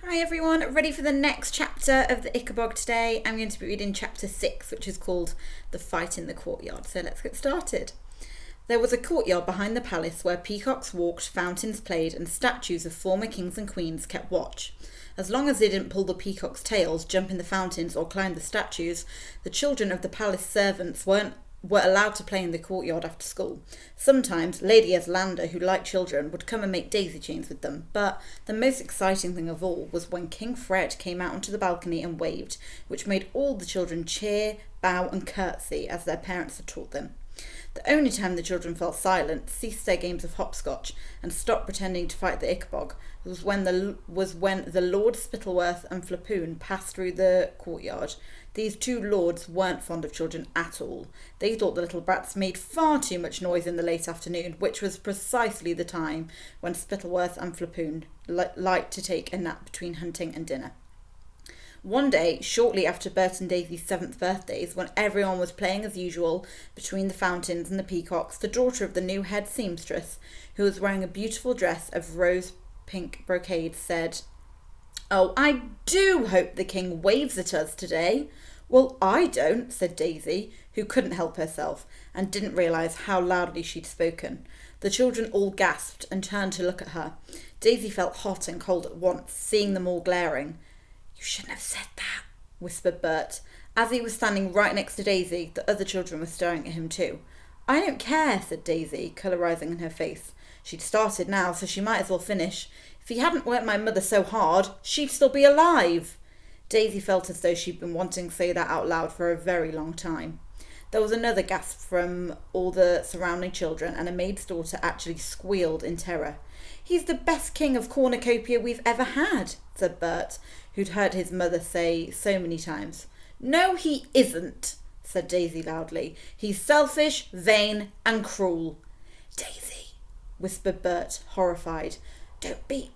Hi everyone, ready for the next chapter of the Ickabog today? I'm going to be reading chapter 6, which is called The Fight in the Courtyard. So let's get started. There was a courtyard behind the palace where peacocks walked, fountains played, and statues of former kings and queens kept watch. As long as they didn't pull the peacocks' tails, jump in the fountains, or climb the statues, the children of the palace servants were allowed to play in the courtyard after school. Sometimes Lady Eslander, who liked children, would come and make daisy chains with them, but the most exciting thing of all was when King Fred came out onto the balcony and waved, which made all the children cheer, bow and curtsy as their parents had taught them. The only time the children fell silent, ceased their games of hopscotch, and stopped pretending to fight the Ickabog was when the Lord Spittleworth and Flapoon passed through the courtyard. These two lords weren't fond of children at all. They thought the little brats made far too much noise in the late afternoon, which was precisely the time when Spittleworth and Flapoon liked to take a nap between hunting and dinner. One day, shortly after Bert and Daisy's 7th birthdays, when everyone was playing as usual between the fountains and the peacocks, the daughter of the new head seamstress, who was wearing a beautiful dress of rose-pink brocade, said, "Oh, I do hope the king waves at us today." "Well, I don't," said Daisy, who couldn't help herself and didn't realise how loudly she'd spoken. The children all gasped and turned to look at her. Daisy felt hot and cold at once, seeing them all glaring. "You shouldn't have said that," whispered Bert. As he was standing right next to Daisy, the other children were staring at him too. "I don't care," said Daisy, colour rising in her face. She'd started now, so she might as well finish. "If he hadn't worked my mother so hard, she'd still be alive." Daisy felt as though she'd been wanting to say that out loud for a very long time. There was another gasp from all the surrounding children, and a maid's daughter actually squealed in terror. "He's the best king of cornucopia we've ever had," said Bert, who'd heard his mother say so many times. "No, he isn't," said Daisy loudly. "He's selfish, vain, and cruel." "Daisy," whispered Bert, horrified. Don't be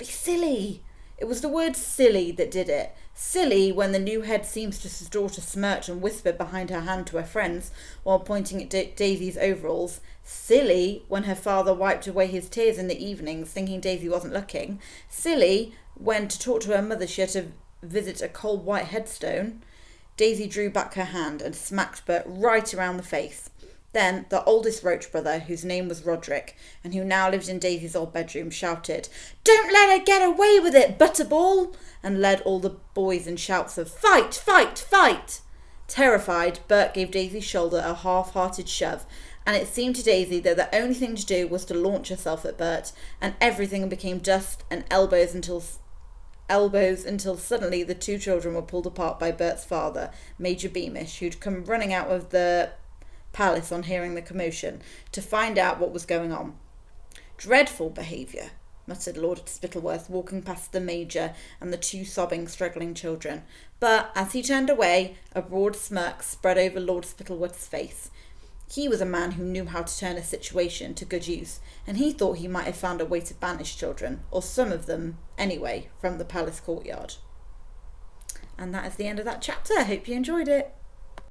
silly." It was the word silly that did it. Silly when the new head seamstress's daughter smirked and whispered behind her hand to her friends while pointing at Daisy's overalls. Silly when her father wiped away his tears in the evenings thinking Daisy wasn't looking. Silly when to talk to her mother she had to visit a cold white headstone. Daisy drew back her hand and smacked Bert right around the face. Then the oldest Roach brother, whose name was Roderick, and who now lived in Daisy's old bedroom, shouted, "Don't let her get away with it, Butterball!" and led all the boys in shouts of "Fight, fight, fight!" Terrified, Bert gave Daisy's shoulder a half-hearted shove, and it seemed to Daisy that the only thing to do was to launch herself at Bert, and everything became dust and elbows until suddenly the two children were pulled apart by Bert's father, Major Beamish, who'd come running out of the palace on hearing the commotion to find out what was going on. "Dreadful behaviour," muttered Lord Spittleworth, walking past the Major and the two sobbing, struggling children. But as he turned away, a broad smirk spread over Lord Spittleworth's face. He was a man who knew how to turn a situation to good use, and he thought he might have found a way to banish children, or some of them anyway, from the palace courtyard. And that is the end of that chapter. I hope you enjoyed it.